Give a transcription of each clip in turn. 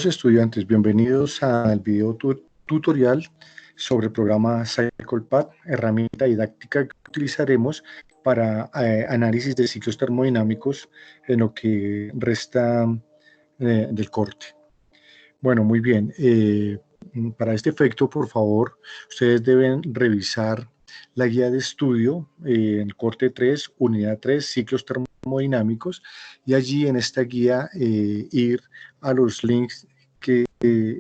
estudiantes, bienvenidos al video tutorial sobre el programa CyclePath, herramienta didáctica que utilizaremos para análisis de ciclos termodinámicos en lo que resta del corte. Bueno, muy bien. Para este efecto, por favor, ustedes deben revisar la guía de estudio en el corte 3, unidad 3, ciclos termodinámicos, y allí en esta guía ir a los links que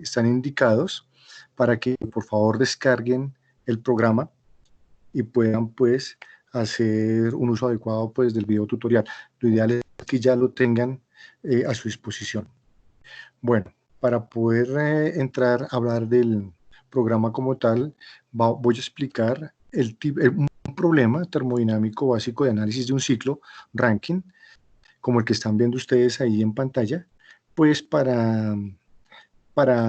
están indicados para que por favor descarguen el programa y puedan pues hacer un uso adecuado pues del video tutorial. Lo ideal es que ya lo tengan a su disposición. Bueno, para poder entrar a hablar del programa como tal, voy a explicar un problema termodinámico básico de análisis de un ciclo, Rankine, como el que están viendo ustedes ahí en pantalla, pues para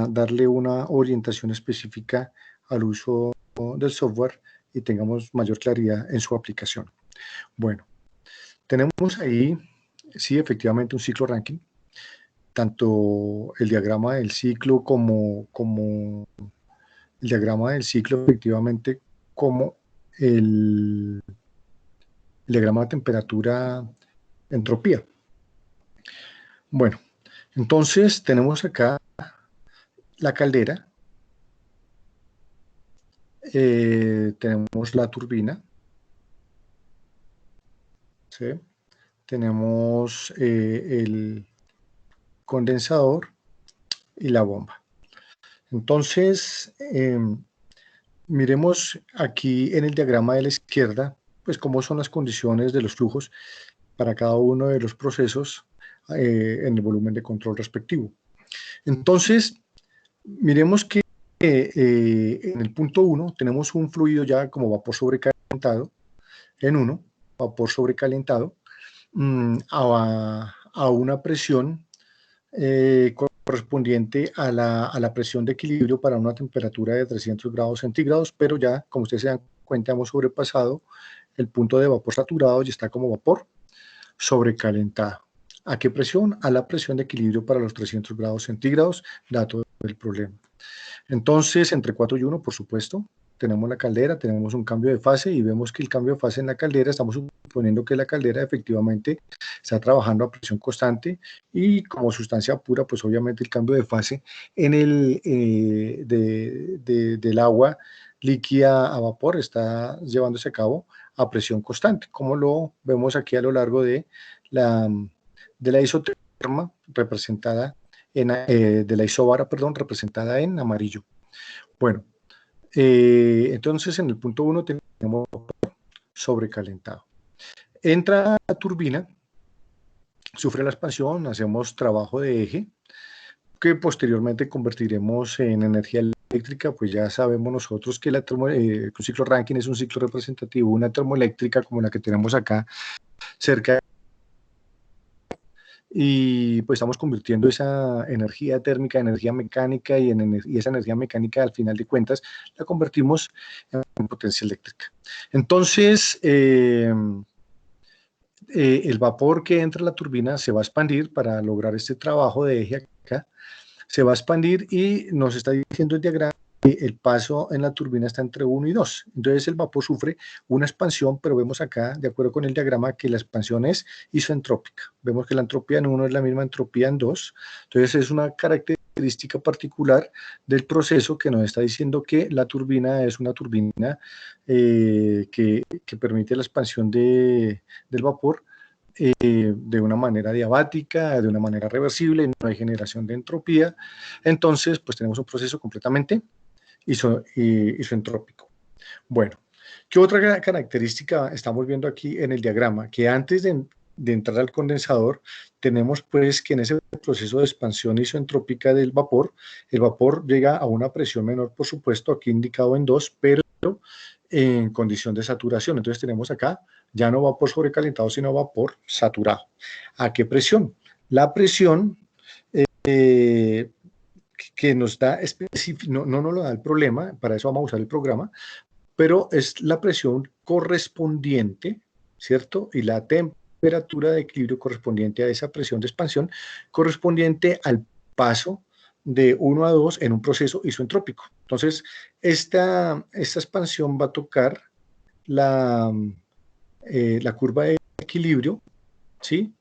darle una orientación específica al uso del software y tengamos mayor claridad en su aplicación. Bueno, tenemos ahí, sí, efectivamente un ciclo Rankine, tanto el diagrama del ciclo como el diagrama del ciclo efectivamente como el diagrama de temperatura entropía. Bueno, entonces tenemos acá la caldera, tenemos la turbina, ¿sí? Tenemos el condensador y la bomba. Entonces, miremos aquí en el diagrama de la izquierda, pues cómo son las condiciones de los flujos para cada uno de los procesos en el volumen de control respectivo. Entonces, miremos que en el punto 1 tenemos un fluido ya como vapor sobrecalentado, en 1, vapor sobrecalentado, a una presión correspondiente a la presión de equilibrio para una temperatura de 300 grados centígrados, pero ya, como ustedes se dan cuenta, hemos sobrepasado el punto de vapor saturado y está como vapor sobrecalentado. ¿A qué presión? A la presión de equilibrio para los 300 grados centígrados, dato del problema. Entonces, entre 4 y 1, por supuesto, tenemos la caldera, tenemos un cambio de fase y vemos que el cambio de fase en la caldera, estamos suponiendo que la caldera efectivamente está trabajando a presión constante y como sustancia pura, pues obviamente el cambio de fase en el del agua líquida a vapor está llevándose a cabo a presión constante, como lo vemos aquí a lo largo de la isoterma representada de la isobara, perdón, representada en amarillo. Bueno, entonces en el punto 1 tenemos sobrecalentado. Entra la turbina, sufre la expansión, hacemos trabajo de eje, que posteriormente convertiremos en energía eléctrica, pues ya sabemos nosotros que un ciclo Rankine es un ciclo representativo, una termoeléctrica como la que tenemos acá cerca, y pues estamos convirtiendo esa energía térmica en energía mecánica y esa energía mecánica al final de cuentas la convertimos en potencia eléctrica. Entonces, el vapor que entra a la turbina se va a expandir para lograr este trabajo de eje acá, se va a expandir y nos está diciendo el diagrama que el paso en la turbina está entre 1 y 2. Entonces el vapor sufre una expansión, pero vemos acá, de acuerdo con el diagrama, que la expansión es isoentrópica. Vemos que la entropía en 1 es la misma entropía en 2. Entonces es una característica particular del proceso que nos está diciendo que la turbina es una turbina que permite la expansión del vapor de una manera diabática, de una manera reversible, no hay generación de entropía. Entonces, pues tenemos un proceso completamente isoentrópico. Bueno, ¿qué otra característica estamos viendo aquí en el diagrama? Que antes de entrar al condensador, tenemos pues que en ese proceso de expansión isoentrópica del vapor, el vapor llega a una presión menor, por supuesto, aquí indicado en 2, pero en condición de saturación. Entonces tenemos acá ya no vapor sobrecalentado, sino vapor saturado. ¿A qué presión? La presión que nos da no nos lo da el problema, para eso vamos a usar el programa, pero es la presión correspondiente, ¿cierto? Y la temperatura de equilibrio correspondiente a esa presión de expansión, correspondiente al paso de 1 a 2 en un proceso isoentrópico. Entonces, esta expansión va a tocar la, la curva de equilibrio, ¿sí?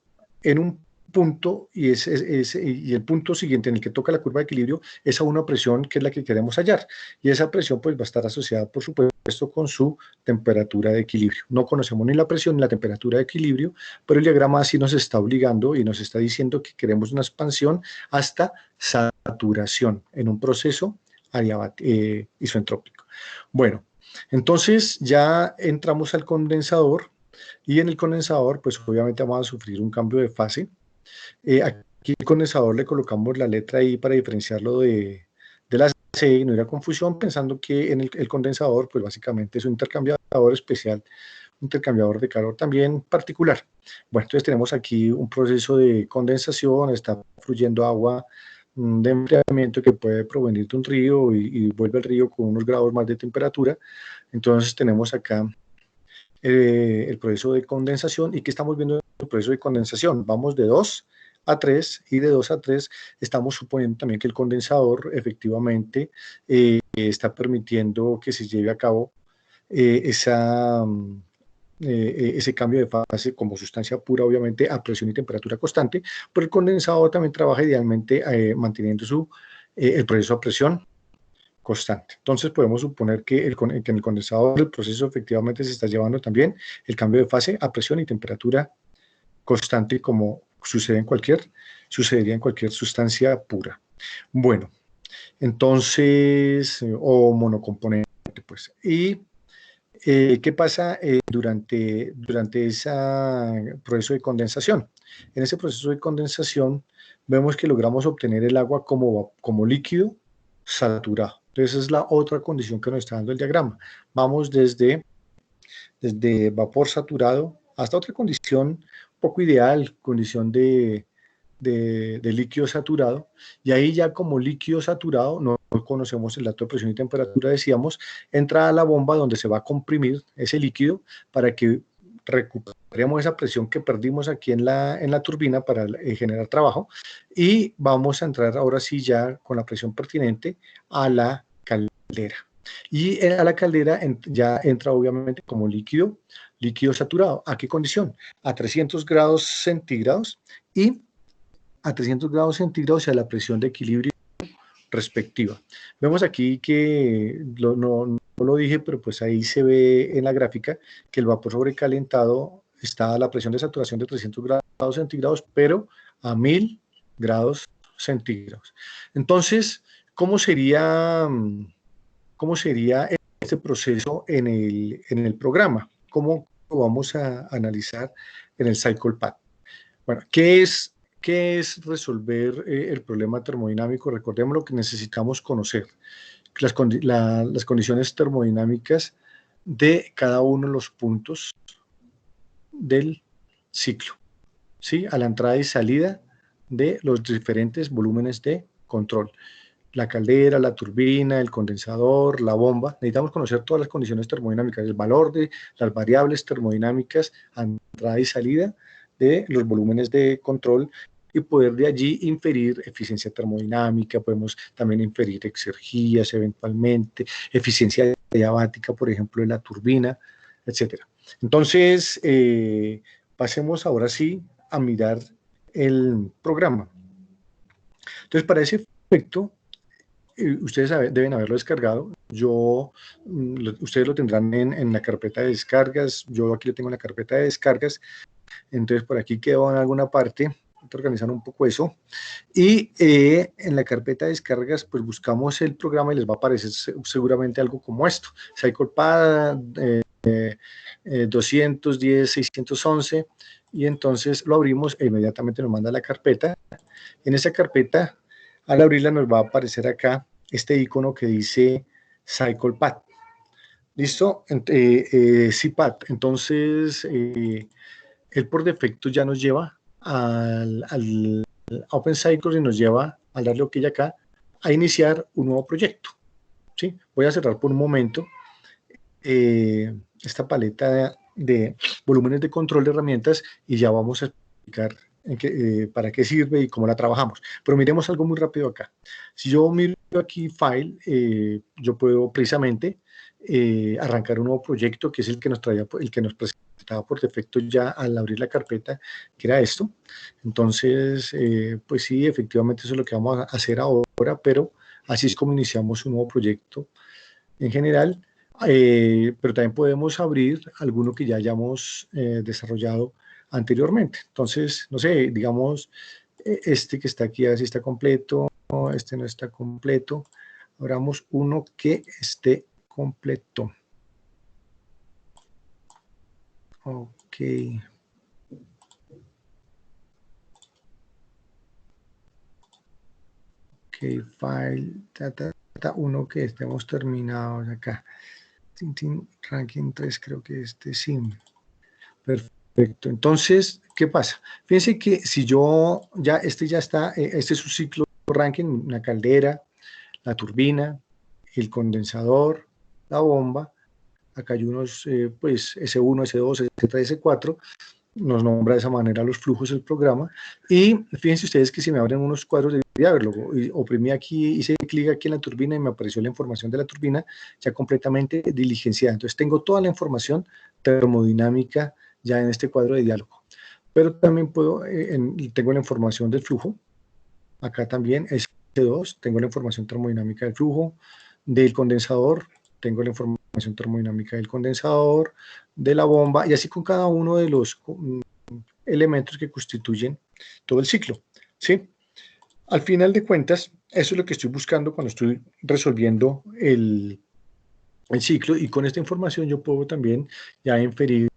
En un punto, y el punto siguiente en el que toca la curva de equilibrio es a una presión que es la que queremos hallar. Y esa presión pues va a estar asociada, por supuesto, con su temperatura de equilibrio. No conocemos ni la presión ni la temperatura de equilibrio, pero el diagrama así nos está obligando y nos está diciendo que queremos una expansión hasta saturación en un proceso isoentrópico. Bueno, entonces ya entramos al condensador y en el condensador pues obviamente vamos a sufrir un cambio de fase. Aquí el condensador le colocamos la letra I para diferenciarlo de la C y no ir a confusión, pensando que en el condensador pues básicamente es un intercambiador especial, un intercambiador de calor también particular. Bueno, entonces tenemos aquí un proceso de condensación, está fluyendo agua de enfriamiento que puede provenir de un río y vuelve al río con unos grados más de temperatura. Entonces tenemos acá el proceso de condensación. ¿Y qué estamos viendo en el proceso de condensación? Vamos de 2 a 3 y de 2 a 3 estamos suponiendo también que el condensador efectivamente está permitiendo que se lleve a cabo ese cambio de fase como sustancia pura, obviamente a presión y temperatura constante, pero el condensador también trabaja idealmente manteniendo el proceso a presión constante. Entonces podemos suponer que que en el condensador el proceso efectivamente se está llevando también el cambio de fase a presión y temperatura constante como sucedería en cualquier sustancia pura. Bueno, entonces, o monocomponente, pues. ¿Y qué pasa durante ese proceso de condensación? En ese proceso de condensación vemos que logramos obtener el agua como líquido saturado. Entonces, esa es la otra condición que nos está dando el diagrama. Vamos desde vapor saturado hasta otra condición poco ideal, condición de líquido saturado, y ahí ya como líquido saturado, no conocemos el dato de presión y temperatura, decíamos, entra a la bomba donde se va a comprimir ese líquido para que recuperemos esa presión que perdimos aquí en la turbina para generar trabajo, y vamos a entrar ahora sí ya con la presión pertinente a la caldera. Y a la caldera ya entra obviamente como líquido saturado. ¿A qué condición? A 300 grados centígrados y a 300 grados centígrados y a la presión de equilibrio respectiva. Vemos aquí que no lo dije, pero pues ahí se ve en la gráfica que el vapor sobrecalentado está a la presión de saturación de 300 grados centígrados, pero a 1000 grados centígrados. Entonces, ¿cómo sería este proceso en el programa? ¿Cómo lo vamos a analizar en el CyclePad? Bueno, ¿qué es resolver el problema termodinámico? Recordemos lo que necesitamos conocer, las condiciones termodinámicas de cada uno de los puntos del ciclo, ¿sí? A la entrada y salida de los diferentes volúmenes de control. La caldera, la turbina, el condensador, la bomba. Necesitamos conocer todas las condiciones termodinámicas, el valor de las variables termodinámicas a entrada y salida de los volúmenes de control y poder de allí inferir eficiencia termodinámica, podemos también inferir exergías eventualmente, eficiencia adiabática, por ejemplo, de la turbina, etcétera. Entonces, pasemos ahora sí a mirar el programa. Entonces, para ese efecto, ustedes deben haberlo descargado. Ustedes lo tendrán en la carpeta de descargas. Yo aquí lo tengo en la carpeta de descargas. Entonces, por aquí quedó en alguna parte. Hay que organizar un poco eso. Y en la carpeta de descargas, pues buscamos el programa y les va a aparecer seguramente algo como esto. CyclePad 210-611. Y entonces lo abrimos e inmediatamente nos manda a la carpeta. En esa carpeta, al abrirla nos va a aparecer acá este icono que dice CyclePad. ¿Listo? CPAD. Entonces, él por defecto ya nos lleva al Open Cycles y nos lleva, al darle OK acá, a iniciar un nuevo proyecto. ¿Sí? Voy a cerrar por un momento esta paleta de volúmenes de control de herramientas y ya vamos a explicar para qué sirve y cómo la trabajamos. Pero miremos algo muy rápido acá. Si yo miro aquí File, yo puedo precisamente arrancar un nuevo proyecto, que es el que nos traía, el que nos presentaba por defecto ya al abrir la carpeta, que era esto. Entonces, pues sí, efectivamente eso es lo que vamos a hacer ahora, pero así es como iniciamos un nuevo proyecto en general. Pero también podemos abrir alguno que ya hayamos desarrollado anteriormente. Entonces, no sé, digamos, este que está aquí, así está completo, este no está completo. Abramos uno que esté completo. Ok. Ok, file, uno que estemos terminados acá. Ranking 3, creo que este sí. Perfecto. Entonces, ¿qué pasa? Fíjense que si yo ya está, este es un ciclo ranking, una caldera, la turbina, el condensador, la bomba. Acá hay unos, pues, S1, S2, S3, S4. Nos nombra de esa manera los flujos del programa. Y fíjense ustedes que se me abren unos cuadros de diálogo. Y oprimí aquí, hice clic aquí en la turbina y me apareció la información de la turbina ya completamente diligenciada. Entonces tengo toda la información termodinámica ya en este cuadro de diálogo. Pero también puedo, tengo la información del flujo. Acá también S2, tengo la información termodinámica del flujo, del condensador, tengo la información termodinámica del condensador, de la bomba, y así con cada uno de los elementos que constituyen todo el ciclo, ¿sí? Al final de cuentas, eso es lo que estoy buscando cuando estoy resolviendo el ciclo, y con esta información yo puedo también ya inferir,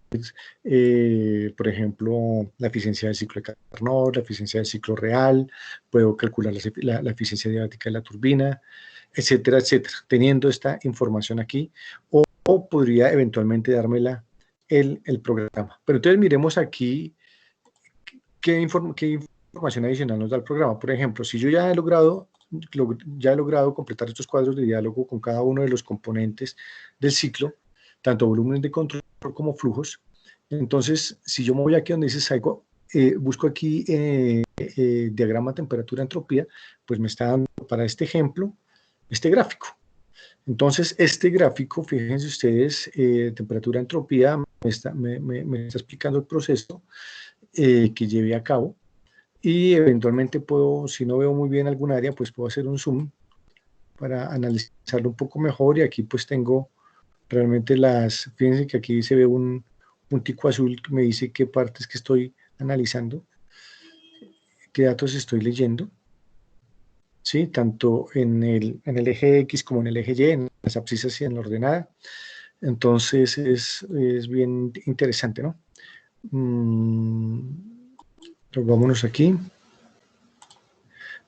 por ejemplo, la eficiencia del ciclo de Carnot, la eficiencia del ciclo real, puedo calcular la eficiencia diabática de la turbina, etcétera, etcétera, teniendo esta información aquí, o podría eventualmente dármela el programa. Pero entonces miremos aquí qué información adicional nos da el programa. Por ejemplo, si yo ya he logrado completar estos cuadros de diálogo con cada uno de los componentes del ciclo, tanto volúmenes de control como flujos. Entonces, si yo me voy aquí donde dice Cycle, busco aquí diagrama temperatura entropía, pues me está dando para este ejemplo este gráfico. Entonces, este gráfico, fíjense ustedes, temperatura entropía, me está explicando el proceso que llevé a cabo. Y eventualmente puedo, si no veo muy bien algún área, pues puedo hacer un zoom para analizarlo un poco mejor. Y aquí pues tengo realmente fíjense que aquí se ve un puntico azul que me dice qué partes que estoy analizando, qué datos estoy leyendo, ¿sí? Tanto en el eje X como en el eje Y, en las abscisas y en la ordenada. Entonces es bien interesante, ¿no? Vámonos aquí.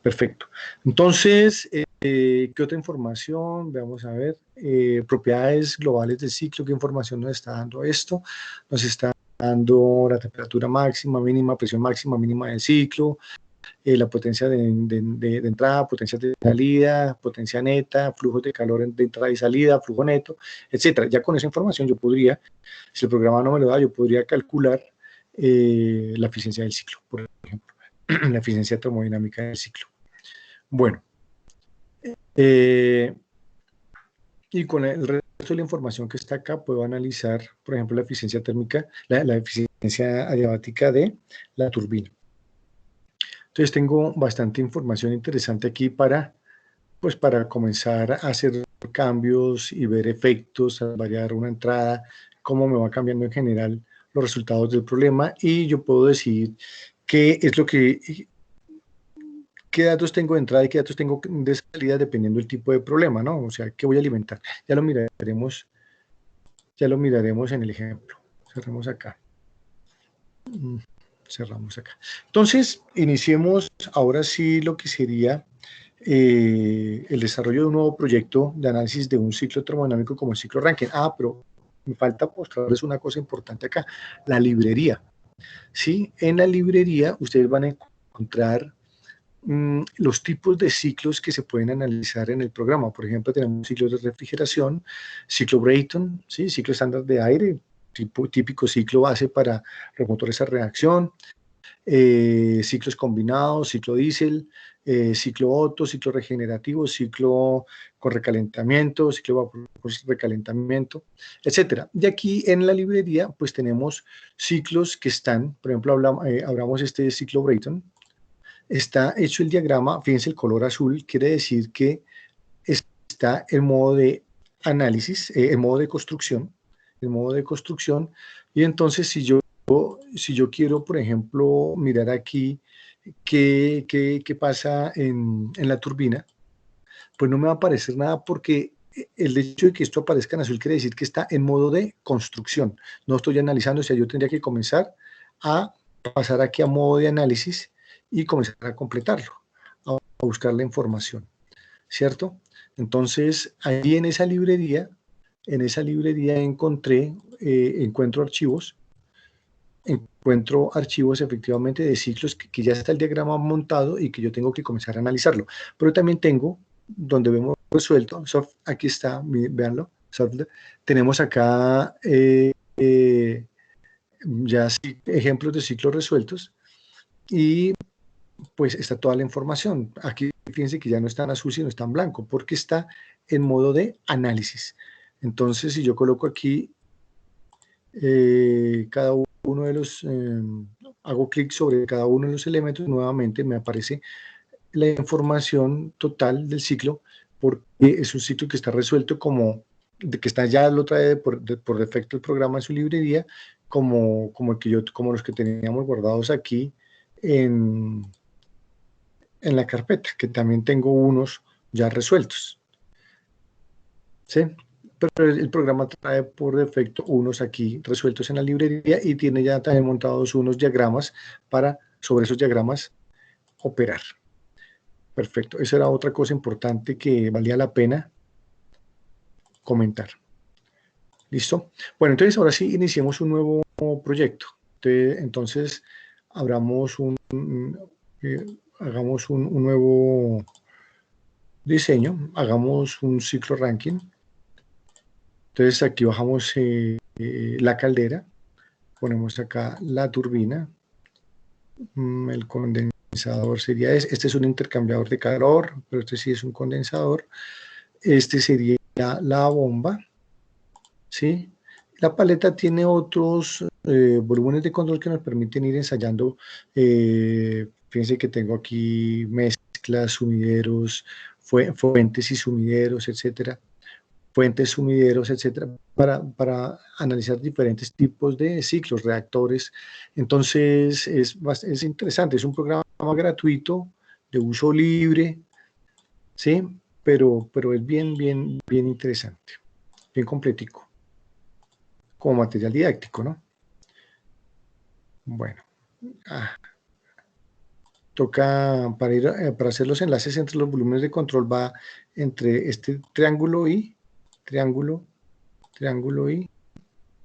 Perfecto. Entonces, ¿qué otra información? Veamos a ver. Propiedades globales del ciclo. ¿Qué información nos está dando esto? Nos está dando la temperatura máxima, mínima, presión máxima, mínima del ciclo, la potencia de entrada, potencia de salida, potencia neta, flujos de calor de entrada y salida, flujo neto, etcétera. Ya con esa información yo podría, si el programa no me lo da, yo podría calcular la eficiencia del ciclo, por ejemplo, la eficiencia termodinámica del ciclo. Bueno, y con el resto de la información que está acá puedo analizar, por ejemplo, la eficiencia térmica, la eficiencia adiabática de la turbina. Entonces tengo bastante información interesante aquí para comenzar a hacer cambios y ver efectos, a variar una entrada, cómo me va cambiando en general los resultados del problema, y yo puedo decir qué es lo que qué datos tengo de entrada y qué datos tengo de salida dependiendo del tipo de problema, ¿no? O sea, qué voy a alimentar. Ya lo miraremos en el ejemplo. Cerremos acá. Cerramos acá. Entonces, iniciemos ahora sí lo que sería el desarrollo de un nuevo proyecto de análisis de un ciclo termodinámico como el ciclo Rankine. Pero me falta mostrarles una cosa importante acá, la librería. ¿Sí? En la librería ustedes van a encontrar los tipos de ciclos que se pueden analizar en el programa. Por ejemplo, tenemos ciclos de refrigeración, ciclo Brayton, ¿sí? Ciclo estándar de aire, típico ciclo base para los motores a reacción, ciclos combinados, ciclo diésel, ciclo Otto, ciclo regenerativo, ciclo con recalentamiento, ciclo vapor con recalentamiento, etcétera. Y aquí en la librería pues tenemos ciclos que están, por ejemplo, hablamos este ciclo Brayton, está hecho el diagrama, fíjense el color azul, quiere decir que está en modo de análisis, en modo de construcción, y entonces si yo quiero, por ejemplo, mirar aquí qué pasa en la turbina, pues no me va a aparecer nada porque el hecho de que esto aparezca en azul quiere decir que está en modo de construcción. No estoy analizando, o sea, yo tendría que comenzar a pasar aquí a modo de análisis y comenzar a completarlo, a buscar la información, ¿cierto? Entonces, ahí en esa librería encuentro archivos efectivamente de ciclos que ya está el diagrama montado y que yo tengo que comenzar a analizarlo. Pero también tengo, donde vemos resuelto, aquí está, véanlo, tenemos acá ya ejemplos de ciclos resueltos y pues está toda la información. Aquí fíjense que ya no está en azul, sino está en blanco, porque está en modo de análisis. Entonces, si yo coloco aquí cada uno de los, hago clic sobre cada uno de los elementos, nuevamente me aparece la información total del ciclo, porque es un ciclo que está resuelto que está ya lo trae por defecto el programa en su librería, como los que teníamos guardados aquí en la carpeta, que también tengo unos ya resueltos, ¿sí? Pero el programa trae por defecto unos aquí resueltos en la librería y tiene ya también montados unos diagramas para, sobre esos diagramas, operar. Perfecto. Esa era otra cosa importante que valía la pena comentar. ¿Listo? Bueno, entonces ahora sí iniciemos un nuevo proyecto. Entonces, hagamos un nuevo diseño, hagamos un ciclo ranking. Entonces aquí bajamos la caldera, ponemos acá la turbina, el condensador sería este es un intercambiador de calor, pero este sí es un condensador. Este sería la bomba, ¿sí? La paleta tiene otros volúmenes de control que nos permiten ir ensayando. Fíjense que tengo aquí mezclas, sumideros, fuentes y sumideros, etcétera. Fuentes, sumideros, etcétera, para analizar diferentes tipos de ciclos, reactores. Entonces, es interesante, es un programa gratuito, de uso libre, ¿sí? Pero es bien interesante, bien completico, como material didáctico, ¿no? Bueno, toca, para hacer los enlaces entre los volúmenes de control, va entre este triángulo y triángulo, triángulo y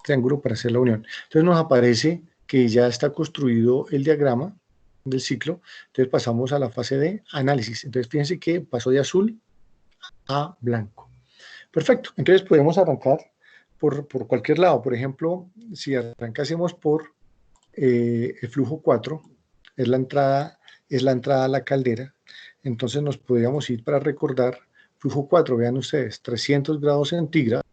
triángulo para hacer la unión. Entonces nos aparece que ya está construido el diagrama del ciclo. Entonces pasamos a la fase de análisis. Entonces fíjense que pasó de azul a blanco. Perfecto. Entonces podemos arrancar por cualquier lado. Por ejemplo, si arrancásemos por el flujo 4, es la entrada a la caldera. Entonces nos podríamos ir para recordar flujo 4, vean ustedes, 300 grados centígrados.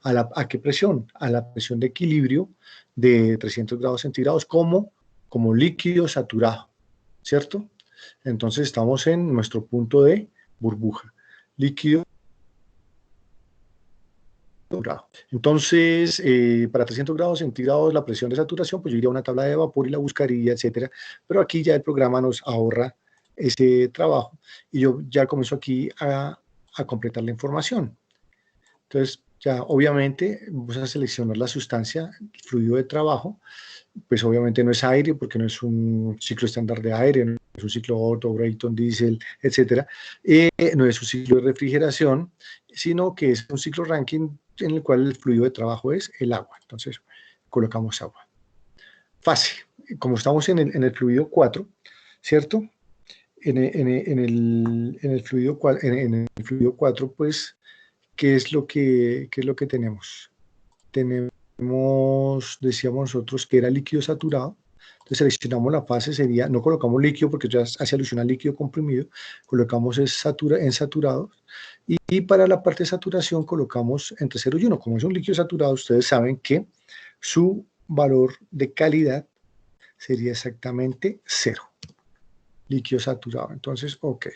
¿A qué presión? A la presión de equilibrio de 300 grados centígrados como líquido saturado, ¿cierto? Entonces estamos en nuestro punto de burbuja, líquido saturado. Entonces, para 300 grados centígrados la presión de saturación, pues yo iría a una tabla de vapor y la buscaría, etcétera. Pero aquí ya el programa nos ahorra ese trabajo y yo ya comienzo aquí a completar la información. Entonces, ya obviamente vamos a seleccionar la sustancia, el fluido de trabajo, pues obviamente no es aire porque no es un ciclo estándar de aire, no es un ciclo Otto, Brayton, diésel, etcétera. No es un ciclo de refrigeración, sino que es un ciclo Rankine en el cual el fluido de trabajo es el agua. Entonces, colocamos agua. Fácil. Como estamos en el fluido 4, ¿cierto? En el fluido 4, pues, ¿qué es lo que tenemos? Tenemos, decíamos nosotros, que era líquido saturado. Entonces seleccionamos la fase, sería, no colocamos líquido porque ya hace alusión al líquido comprimido, colocamos en saturado, y para la parte de saturación colocamos entre 0 y 1. Como es un líquido saturado, ustedes saben que su valor de calidad sería exactamente 0. Líquido saturado. Entonces, ok.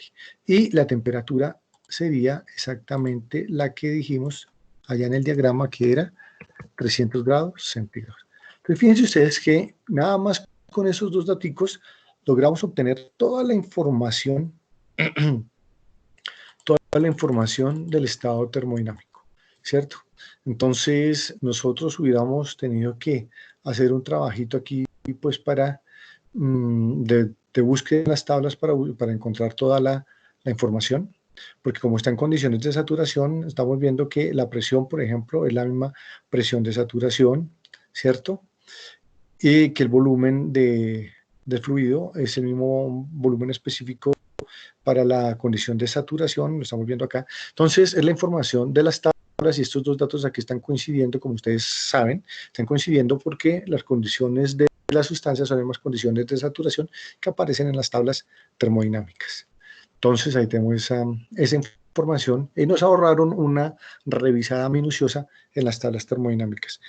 Y la temperatura sería exactamente la que dijimos allá en el diagrama, que era 300 grados centígrados. Entonces, fíjense ustedes que nada más con esos dos daticos logramos obtener toda la información, del estado termodinámico, ¿cierto? Entonces, nosotros hubiéramos tenido que hacer un trabajito aquí, pues, para de búsqueda en las tablas para encontrar toda la información, porque como está en condiciones de saturación, estamos viendo que la presión, por ejemplo, es la misma presión de saturación, ¿cierto? Y que el volumen del fluido es el mismo volumen específico para la condición de saturación, lo estamos viendo acá. Entonces, es la información de las tablas y estos dos datos aquí están coincidiendo, como ustedes saben, están coincidiendo porque las condiciones de las sustancias son las mismas condiciones de saturación que aparecen en las tablas termodinámicas. Entonces, ahí tenemos esa información y nos ahorraron una revisada minuciosa en las tablas termodinámicas.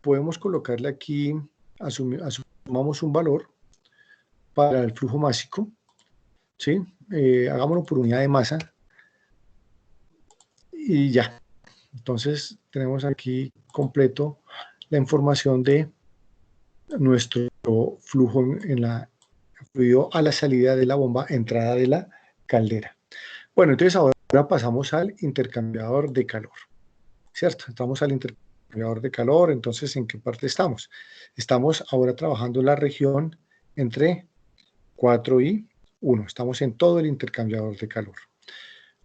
Podemos colocarle aquí, asumamos un valor para el flujo másico, ¿sí? Hagámoslo por unidad de masa y ya. Entonces tenemos aquí completo la información de nuestro flujo en la fluido a la salida de la bomba, entrada de la caldera. Bueno, entonces ahora pasamos al intercambiador de calor, ¿cierto? Estamos al intercambiador de calor, entonces ¿en qué parte estamos? Estamos ahora trabajando en la región entre 4 y 1. Estamos en todo el intercambiador de calor.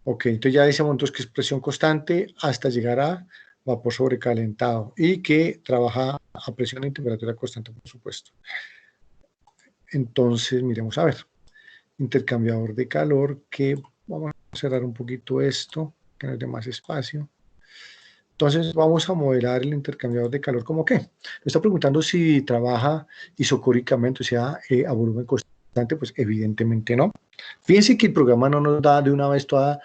Ok, entonces ya decíamos entonces que es presión constante hasta llegar a vapor sobrecalentado y que trabaja a presión y temperatura constante, por supuesto. Entonces, miremos a ver. Intercambiador de calor, que vamos a cerrar un poquito esto, que nos dé más espacio. Entonces, vamos a modelar el intercambiador de calor como qué. Me está preguntando si trabaja isocóricamente, o sea, a volumen constante, pues evidentemente no. Fíjense que el programa no nos da de una vez toda,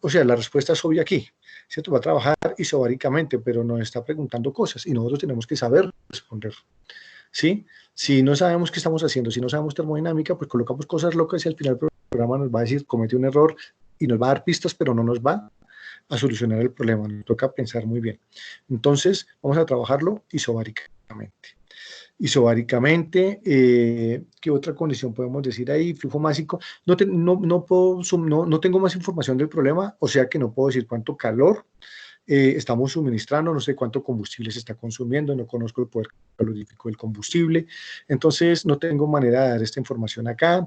o sea, la respuesta es obvia aquí, ¿cierto? Va a trabajar isobáricamente, pero nos está preguntando cosas y nosotros tenemos que saber responder, ¿sí? Si no sabemos qué estamos haciendo, si no sabemos termodinámica, pues colocamos cosas locas y al final el programa nos va a decir, comete un error y nos va a dar pistas, pero no nos va a solucionar el problema. Nos toca pensar muy bien. Entonces, vamos a trabajarlo isobáricamente. Isobáricamente, ¿qué otra condición podemos decir ahí? Flujo másico. No tengo más información del problema, o sea que no puedo decir cuánto calor estamos suministrando, no sé cuánto combustible se está consumiendo, no conozco el poder calorífico del combustible, entonces no tengo manera de dar esta información acá,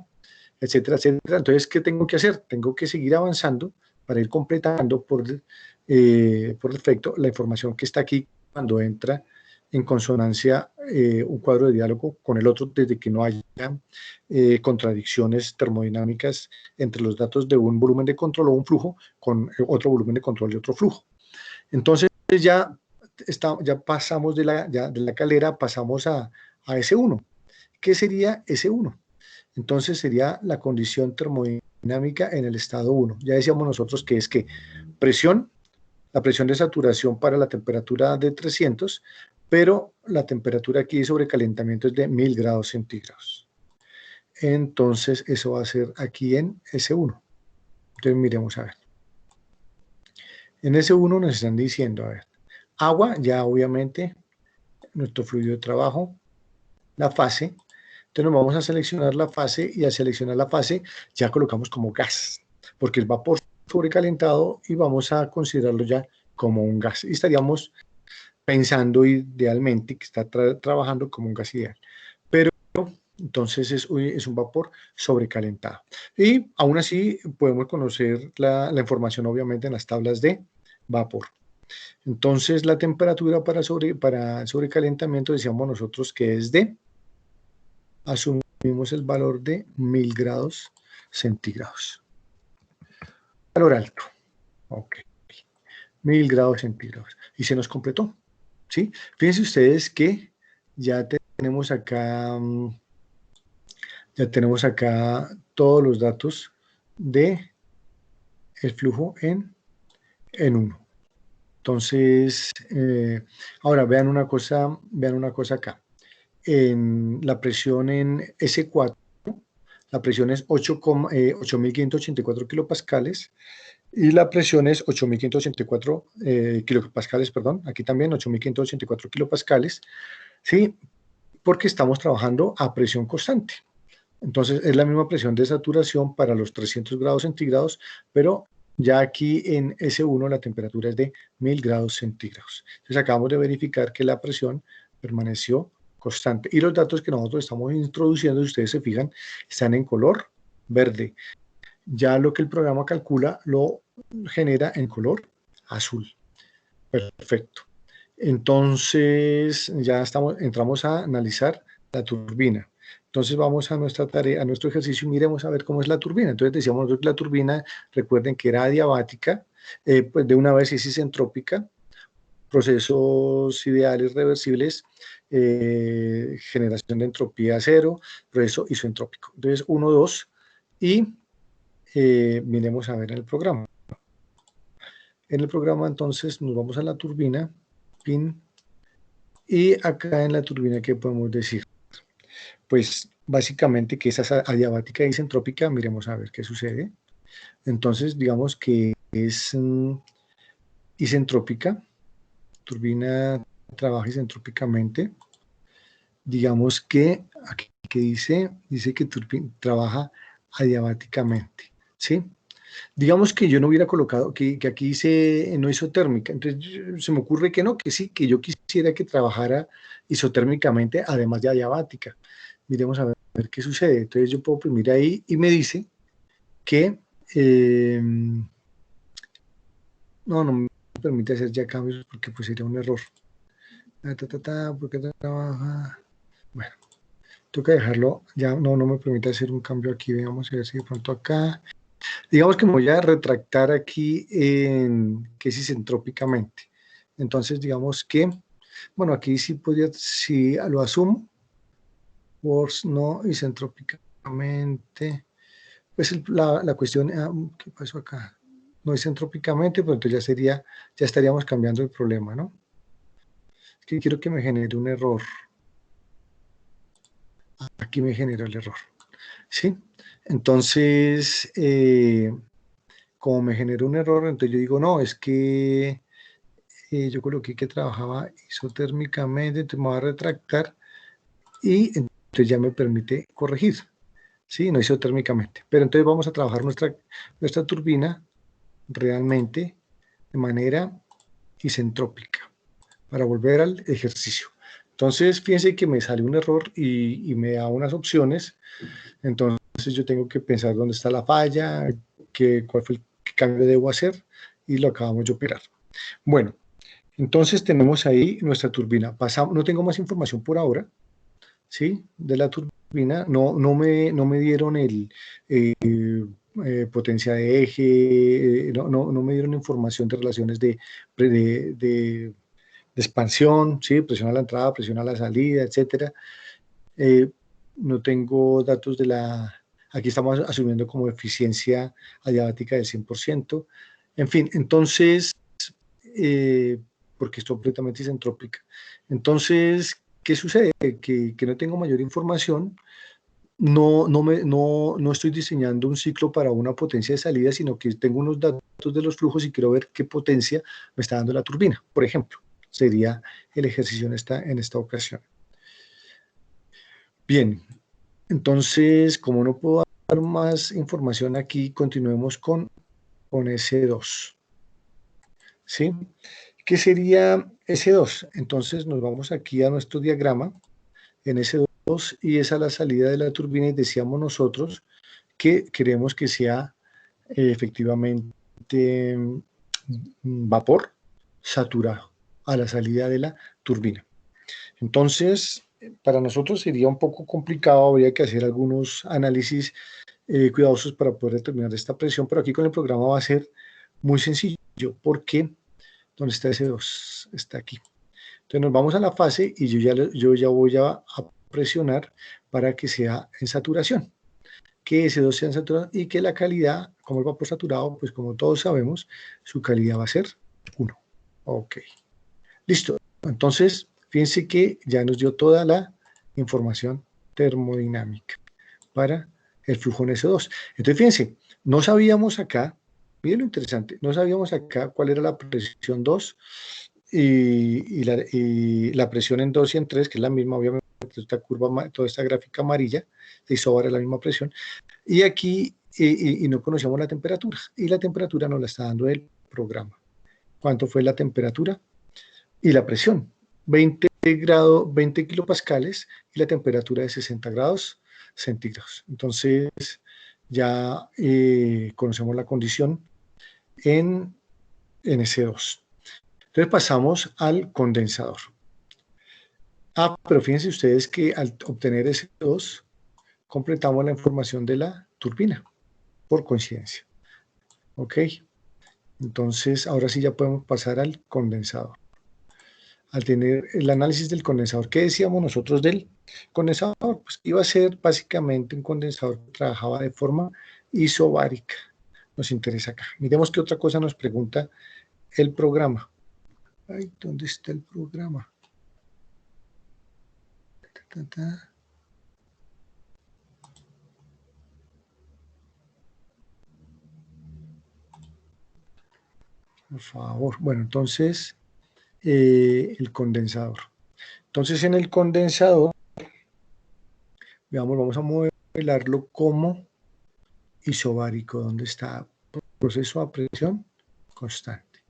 etcétera, etcétera. Entonces, ¿qué tengo que hacer? Tengo que seguir avanzando para ir completando por defecto la información que está aquí cuando entra en consonancia un cuadro de diálogo con el otro, desde que no haya contradicciones termodinámicas entre los datos de un volumen de control o un flujo con otro volumen de control y otro flujo. Entonces ya pasamos de la caldera, pasamos a S1. ¿Qué sería S1? Entonces sería la condición termodinámica en el estado 1. Ya decíamos nosotros que es que presión, la presión de saturación para la temperatura de 300, pero la temperatura aquí de sobrecalentamiento es de 1000 grados centígrados. Entonces eso va a ser aquí en S1. Entonces miremos a ver. En S1 nos están diciendo, a ver, agua, ya obviamente, nuestro fluido de trabajo, la fase. Entonces nos vamos a seleccionar la fase y al seleccionar la fase ya colocamos como gas, porque el vapor sobrecalentado y vamos a considerarlo ya como un gas. Y estaríamos pensando idealmente que está trabajando como un gas ideal. Pero entonces es un vapor sobrecalentado. Y aún así podemos conocer la información obviamente en las tablas de vapor. Entonces la temperatura para sobrecalentamiento decíamos nosotros que es de, asumimos el valor de 1000 grados centígrados. Valor alto. Ok. 1000 grados centígrados. Y se nos completó. ¿Sí? Fíjense ustedes que ya tenemos acá, ya tenemos acá todos los datos de el flujo en 1. Entonces, ahora vean una cosa acá. En la presión en S4, la presión es 8.584 kilopascales y la presión es 8.584 kilopascales, perdón, aquí también 8.584 kilopascales, ¿sí? Porque estamos trabajando a presión constante. Entonces, es la misma presión de saturación para los 300 grados centígrados, pero ya aquí en S1 la temperatura es de 1000 grados centígrados. Entonces, acabamos de verificar que la presión permaneció constante. Y los datos que nosotros estamos introduciendo, si ustedes se fijan, están en color verde. Ya lo que el programa calcula lo genera en color azul. Perfecto. Entonces, ya entramos a analizar la turbina. Entonces vamos a nuestra tarea, a nuestro ejercicio y miremos a ver cómo es la turbina. Entonces decíamos nosotros que la turbina, recuerden que era adiabática, pues de una vez es isentrópica, procesos ideales reversibles, generación de entropía cero, proceso isentrópico. Entonces 1, 2 y miremos a ver en el programa. En el programa entonces nos vamos a la turbina, pin, y acá en la turbina, ¿qué podemos decir? Pues básicamente que esa adiabática isentrópica, miremos a ver qué sucede. Entonces, digamos que es isentrópica, turbina trabaja isentrópicamente. Digamos que aquí que dice que trabaja adiabáticamente, ¿sí? Digamos que yo no hubiera colocado, que aquí dice no isotérmica, entonces se me ocurre que no, que sí, que yo quisiera que trabajara isotérmicamente, además de adiabática. Miremos a ver qué sucede. Entonces yo puedo oprimir ahí y me dice que no me permite hacer ya cambios porque pues sería un error. ¿Por qué trabaja? Bueno, toca dejarlo, ya no me permite hacer un cambio aquí, veamos a ver si de pronto acá. Digamos que me voy a retractar aquí en que es isentrópicamente. Entonces, digamos que, bueno, aquí sí podría, si lo asumo, works no isentrópicamente. Pues la cuestión, ¿qué pasó acá? No isentrópicamente, pero entonces ya estaríamos cambiando el problema, ¿no? Es que quiero que me genere un error. Aquí me genera el error, ¿sí? Entonces, como me generó un error, entonces yo digo, no, es que yo coloqué que trabajaba isotérmicamente, entonces me voy a retractar y entonces ya me permite corregir, ¿sí? No isotérmicamente. Pero entonces vamos a trabajar nuestra turbina realmente de manera isentrópica para volver al ejercicio. Entonces, fíjense que me sale un error y me da unas opciones. Entonces, yo tengo que pensar dónde está la falla, cuál fue qué cambio debo hacer y lo acabamos de operar. Bueno, entonces tenemos ahí nuestra turbina. No tengo más información por ahora, ¿sí? De la turbina. No me dieron potencia de eje, no me dieron información de relaciones de expansión, ¿sí? Presión a la entrada, presión a la salida, etcétera. No tengo datos aquí estamos asumiendo como eficiencia adiabática del 100%. En fin, entonces, porque es completamente isentrópica. Entonces, ¿qué sucede? Que no tengo mayor información, no estoy diseñando un ciclo para una potencia de salida, sino que tengo unos datos de los flujos y quiero ver qué potencia me está dando la turbina, por ejemplo. Sería el ejercicio en esta ocasión. Bien, entonces, como no puedo dar más información aquí, continuemos con S2. ¿Sí? ¿Qué sería S2? Entonces nos vamos aquí a nuestro diagrama en S2 y es a la salida de la turbina y decíamos nosotros que queremos que sea efectivamente vapor saturado a la salida de la turbina. Entonces, para nosotros sería un poco complicado, habría que hacer algunos análisis cuidadosos para poder determinar esta presión, pero aquí con el programa va a ser muy sencillo, porque ¿dónde está S2? Está aquí. Entonces nos vamos a la fase y yo ya voy a presionar para que sea en saturación, que S2 sea en saturación y que la calidad, como el vapor saturado, pues como todos sabemos, su calidad va a ser 1. Ok, listo. Entonces, fíjense que ya nos dio toda la información termodinámica para el flujo en S2. Entonces, fíjense, no sabíamos acá, miren lo interesante, no sabíamos acá cuál era la presión 2 y la presión en 2 y en 3, que es la misma, obviamente, esta curva, toda esta gráfica amarilla, de isobar es la misma presión. Y aquí, y no conocíamos la temperatura, y la temperatura nos la está dando el programa. ¿Cuánto fue la temperatura? Y la presión, 20 kilopascales, y la temperatura de 60 grados centígrados. Entonces, ya conocemos la condición en S2. Entonces pasamos al condensador. Pero fíjense ustedes que al obtener S2, completamos la información de la turbina, por coincidencia. ¿Ok? Entonces, ahora sí ya podemos pasar al condensador. Al tener el análisis del condensador, ¿qué decíamos nosotros del condensador? Pues iba a ser básicamente un condensador que trabajaba de forma isobárica. Nos interesa acá. Miremos qué otra cosa nos pregunta el programa. Ay, ¿dónde está el programa? Por favor. Bueno, entonces, el condensador. Entonces, en el condensador, veamos, vamos a modelarlo como isobárico, donde está proceso a presión constante.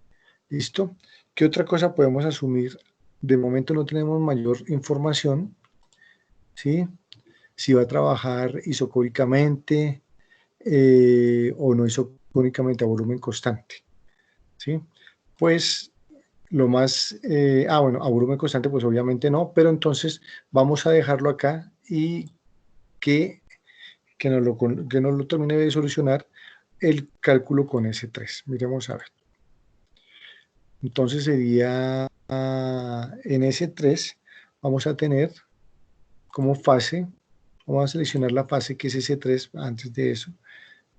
¿Listo? ¿Qué otra cosa podemos asumir? De momento no tenemos mayor información, ¿sí? Si va a trabajar isocóricamente o no isocóricamente a volumen constante, ¿sí? Pues lo más, bueno, a volumen constante pues obviamente no, pero entonces vamos a dejarlo acá y que nos lo termine de solucionar el cálculo con S3. Miremos a ver. Entonces sería en S3 vamos a tener como fase, vamos a seleccionar la fase que es S3. Antes de eso,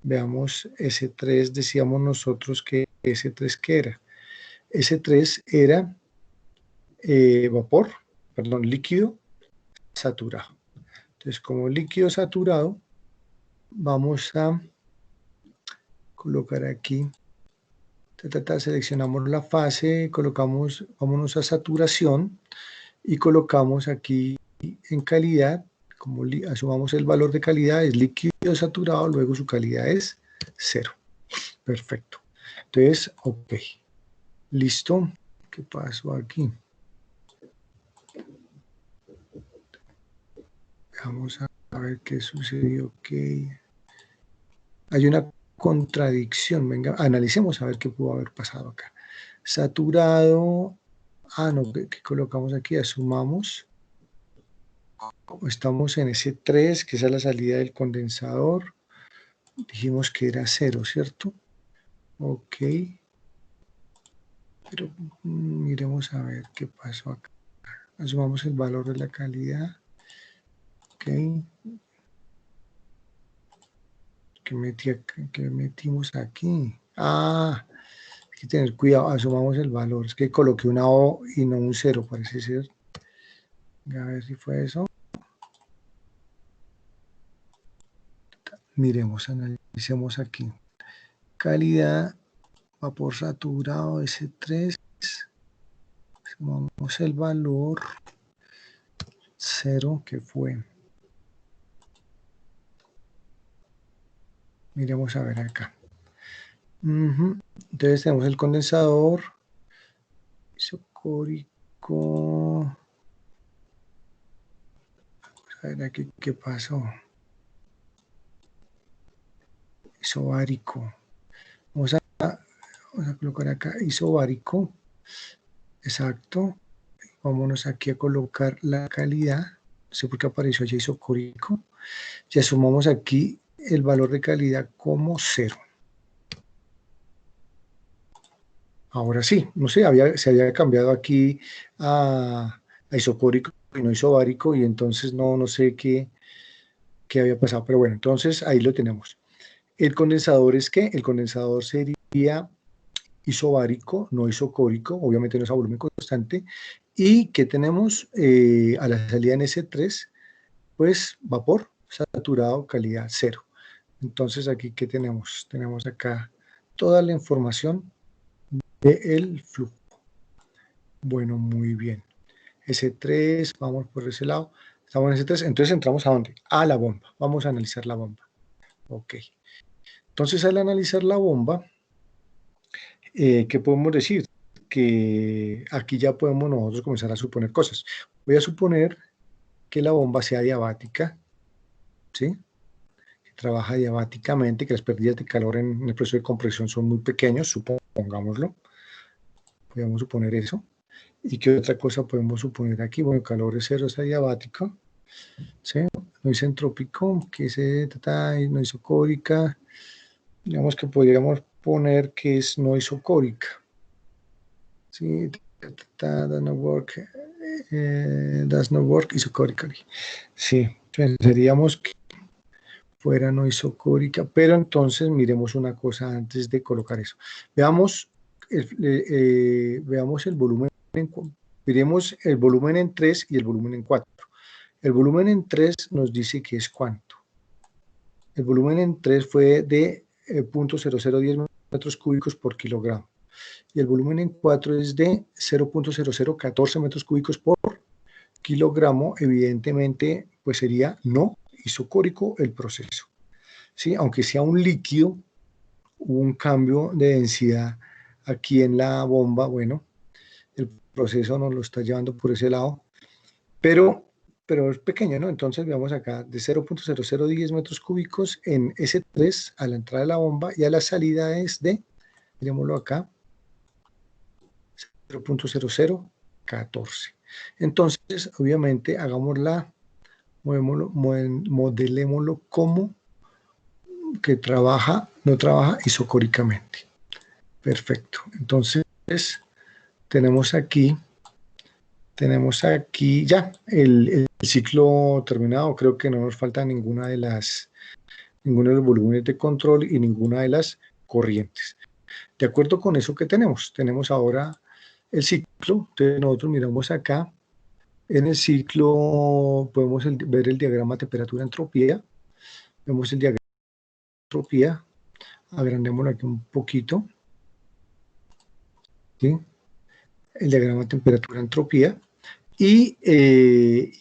veamos S3, decíamos nosotros que S3 ¿qué era? S3 era líquido saturado. Entonces, como líquido saturado, vamos a colocar aquí, seleccionamos la fase, colocamos, vámonos a saturación y colocamos aquí en calidad, como asumamos el valor de calidad, es líquido saturado, luego su calidad es 0. Perfecto. Entonces, ok. Listo. ¿Qué pasó aquí? Vamos a ver qué sucedió. Ok. Hay una contradicción. Venga, analicemos a ver qué pudo haber pasado acá. Saturado. No, ¿qué colocamos aquí? Asumamos. Como estamos en ese 3, que es la salida del condensador, dijimos que era 0, ¿cierto? Ok. Pero miremos a ver qué pasó acá. Asumamos el valor de la calidad. Ok. ¿Qué metimos aquí? Hay que tener cuidado, asumamos el valor. Es que coloqué una O y no un 0, parece ser. A ver si fue eso. Miremos, analicemos aquí. Calidad, vapor saturado, S3. Sumamos el valor 0 que fue. Miremos a ver acá. Entonces tenemos el condensador isocórico. Vamos a ver aquí qué pasó. Isobárico. Vamos a colocar acá isobárico. Exacto. Vámonos aquí a colocar la calidad. No sé por qué apareció allá isocórico. Ya sumamos aquí el valor de calidad como 0. Ahora sí, no sé, se había cambiado aquí a isocórico y no isobárico, y entonces no sé qué había pasado, pero bueno, entonces ahí lo tenemos. El condensador es que el condensador sería isobárico, no isocórico, obviamente no es a volumen constante, y que tenemos a la salida en S3, pues vapor saturado, calidad cero. Entonces aquí, ¿qué tenemos? Tenemos acá toda la información del flujo. Bueno, muy bien. S3, vamos por ese lado. Estamos en S3, entonces entramos ¿a dónde? A la bomba. Vamos a analizar la bomba. Ok. Entonces, al analizar la bomba, ¿qué podemos decir? Que aquí ya podemos nosotros comenzar a suponer cosas. Voy a suponer que la bomba sea diabática, ¿sí? Que trabaja diabáticamente, que las pérdidas de calor en el proceso de compresión son muy pequeños, supongámoslo. Podemos suponer eso. ¿Y qué otra cosa podemos suponer aquí? Bueno, el calor es cero, está diabático, ¿sí? No isentrópico, que no isocórica. Digamos que podríamos poner que es no isocórica, ¿sí? Does not work, does not work isocórically. Sí, pensaríamos que fuera no isocórica, pero entonces miremos una cosa antes de colocar eso. Veamos veamos el volumen, miremos el volumen en 3 y el volumen en 4. El volumen en 3 nos dice que es cuánto. El volumen en 3 fue de 0.0010 metros cúbicos por kilogramo. Y el volumen en 4 es de 0.0014 metros cúbicos por kilogramo. Evidentemente, pues sería no isocórico el proceso. ¿Sí? Aunque sea un líquido, hubo un cambio de densidad aquí en la bomba. Bueno, el proceso nos lo está llevando por ese lado, pero es pequeño, ¿no? Entonces veamos acá, de 0.0010 metros cúbicos en S3 a la entrada de la bomba, y a la salida es de, miremoslo acá, 0.0014. Entonces, obviamente, hagámosla, modelémoslo como que no trabaja isocóricamente. Perfecto. Entonces, tenemos aquí ya el ciclo terminado. Creo que no nos falta ninguno de los volúmenes de control y ninguna de las corrientes. De acuerdo con eso que tenemos ahora el ciclo. Entonces nosotros miramos acá, en el ciclo podemos ver el diagrama temperatura-entropía, vemos el diagrama de entropía, agrandémoslo aquí un poquito, ¿sí? El diagrama temperatura-entropía, y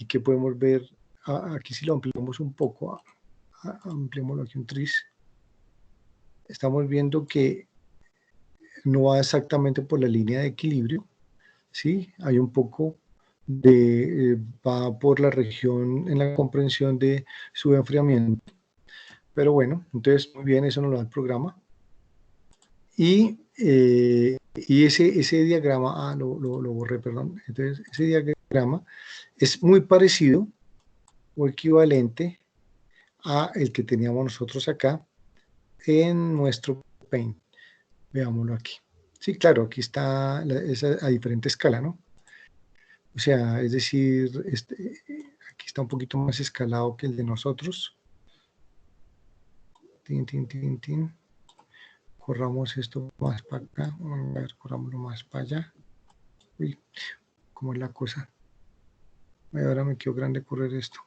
que podemos ver, aquí si lo ampliamos un poco, ampliémoslo aquí un tris, estamos viendo que no va exactamente por la línea de equilibrio, ¿sí? Hay un poco va por la región en la comprensión de su enfriamiento. Pero bueno, entonces muy bien, eso nos lo da el programa. Y ese diagrama, lo borré, perdón. Entonces, ese diagrama es muy parecido o equivalente a el que teníamos nosotros acá en nuestro Paint. Veámoslo aquí. Sí, claro, aquí está a diferente escala, ¿no? O sea, es decir, aquí está un poquito más escalado que el de nosotros. Tin. Corramos esto más para acá. A ver, corrámoslo más para allá. Uy, ¿cómo es la cosa? Ahora me quedó grande correr esto.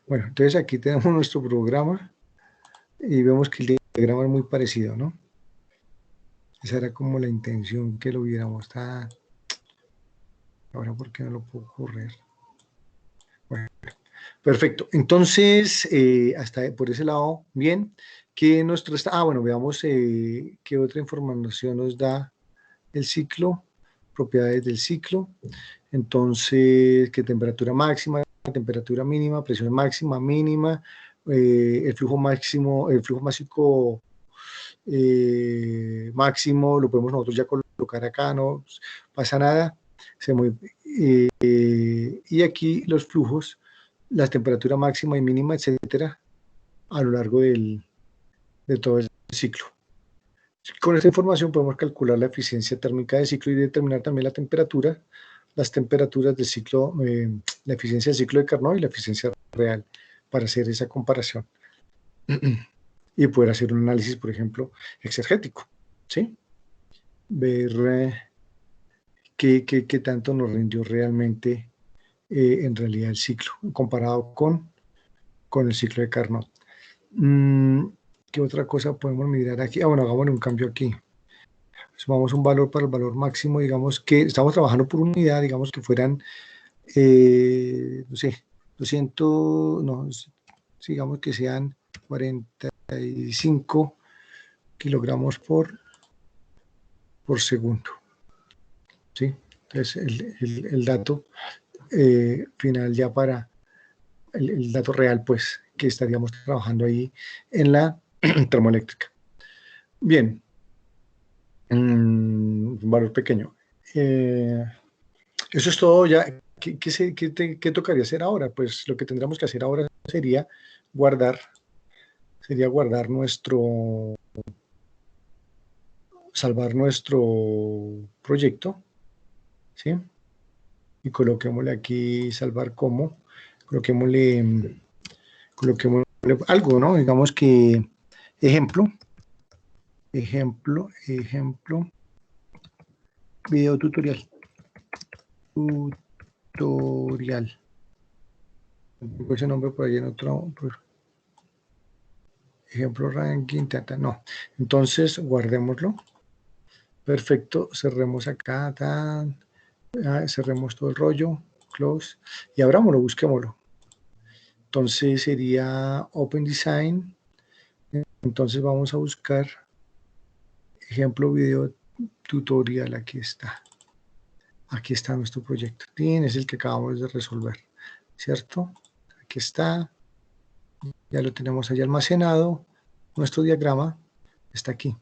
Bueno, entonces aquí tenemos nuestro programa y vemos que el diagrama es muy parecido, ¿no? Esa era como la intención, que lo viéramos. Ahora, ¿por qué no lo puedo correr? Bueno, perfecto. Entonces, hasta por ese lado, bien. ¿Qué nos resta? Bueno, veamos qué otra información nos da el ciclo, propiedades del ciclo. Entonces, ¿qué temperatura máxima, temperatura mínima, presión máxima, mínima, el flujo máximo, el flujo máximo máximo, lo podemos nosotros ya colocar acá, no pasa nada. Y aquí los flujos, la temperatura máxima y mínima, etcétera, a lo largo de todo el ciclo. Con esta información podemos calcular la eficiencia térmica del ciclo y determinar también la temperatura, las temperaturas del ciclo, la eficiencia del ciclo de Carnot y la eficiencia real para hacer esa comparación y poder hacer un análisis, por ejemplo, exergético, ¿sí? Ver qué tanto nos rindió realmente en realidad el ciclo comparado con el ciclo de Carnot. ¿Qué otra cosa podemos mirar aquí? Bueno, hagámosle un cambio aquí. Sumamos un valor para el valor máximo, digamos que estamos trabajando por unidad, digamos que fueran, no sé, 200, no, digamos que sean 45 kilogramos por segundo. ¿Sí? Entonces, el dato final ya para el dato real, pues, que estaríamos trabajando ahí en la termoeléctrica. Bien, un valor pequeño. Eso es todo ya. ¿Qué tocaría hacer ahora? Pues lo que tendríamos que hacer ahora sería guardar salvar nuestro proyecto, ¿sí? Y coloquémosle aquí salvar como, coloquémosle algo, ¿no? Digamos que ejemplo, video tutorial. Pongo ese nombre por ahí en otro, ejemplo ranking, no. Entonces, guardémoslo. Perfecto, cerremos acá, cerremos todo el rollo, close, y abrámoslo, busquémoslo. Entonces sería Open Design. Entonces vamos a buscar ejemplo video tutorial, aquí está. Aquí está nuestro proyecto. Es el que acabamos de resolver, ¿cierto? Aquí está. Ya lo tenemos ahí almacenado. Nuestro diagrama está aquí.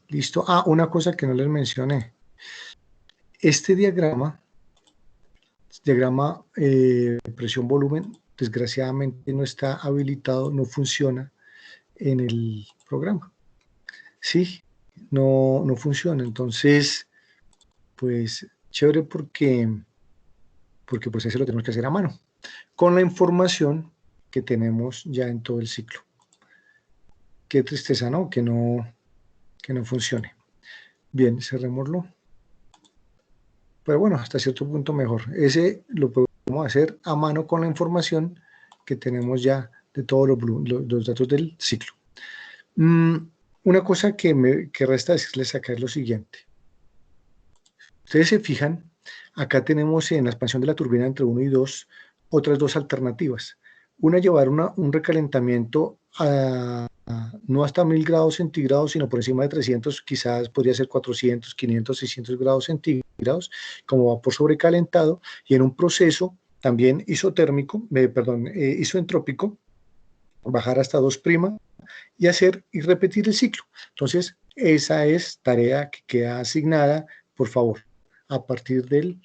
Listo. Una cosa que no les mencioné. Este diagrama presión-volumen, desgraciadamente no está habilitado, no funciona en el programa. Sí, no funciona. Entonces, pues, chévere porque pues eso lo tenemos que hacer a mano, con la información que tenemos ya en todo el ciclo. Qué tristeza, ¿no? Que no funcione. Bien, cerrémoslo. Pero bueno, hasta cierto punto mejor. Ese lo podemos hacer a mano con la información que tenemos ya de todos los datos del ciclo. Una cosa que resta decirles acá es lo siguiente. Ustedes se fijan, acá tenemos en la expansión de la turbina entre 1 y 2 otras dos alternativas. Una, llevar un recalentamiento no hasta 1000 grados centígrados, sino por encima de 300, quizás podría ser 400, 500, 600 grados centígrados, como vapor sobrecalentado, y en un proceso también isoentrópico, bajar hasta 2' y repetir el ciclo. Entonces, esa es tarea que queda asignada, por favor, a partir de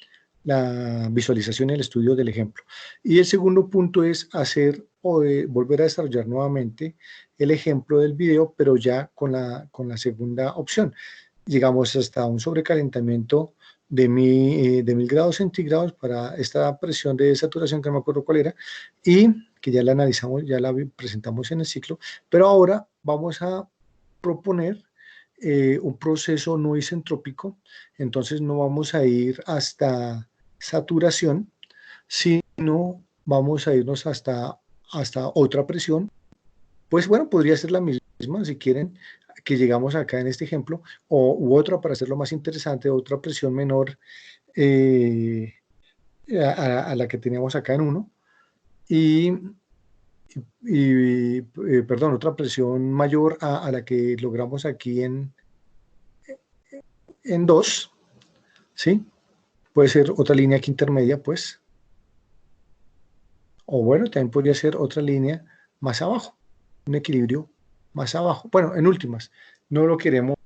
la visualización y el estudio del ejemplo. Y el segundo punto es volver a desarrollar nuevamente el ejemplo del video, pero ya con la segunda opción. Llegamos hasta un sobrecalentamiento de 1000 grados centígrados para esta presión de saturación, que no me acuerdo cuál era, y que ya la analizamos, ya la presentamos en el ciclo, pero ahora vamos a proponer un proceso no isentrópico. Entonces no vamos a ir hasta saturación, sino vamos a irnos hasta otra presión. Pues bueno, podría ser la misma si quieren, que llegamos acá en este ejemplo, u otra, para hacerlo más interesante, otra presión menor a la que teníamos acá en 1, perdón, otra presión mayor a la que logramos aquí en 2, ¿sí? Puede ser otra línea aquí intermedia, pues. O bueno, también podría ser otra línea más abajo, un equilibrio más abajo. Bueno, en últimas, no queremos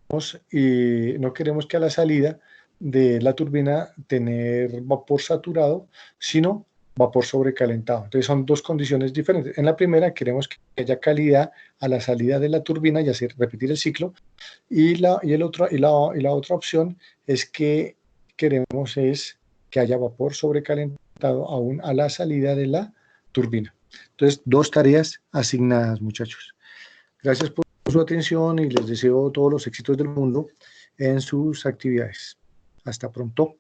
que a la salida de la turbina tener vapor saturado, sino vapor sobrecalentado. Entonces son dos condiciones diferentes. En la primera queremos que haya calidad a la salida de la turbina y hacer repetir el ciclo. Y la otra opción es que queremos es que haya vapor sobrecalentado aún a la salida de la turbina. Entonces, dos tareas asignadas, muchachos. Gracias por su atención y les deseo todos los éxitos del mundo en sus actividades. Hasta pronto.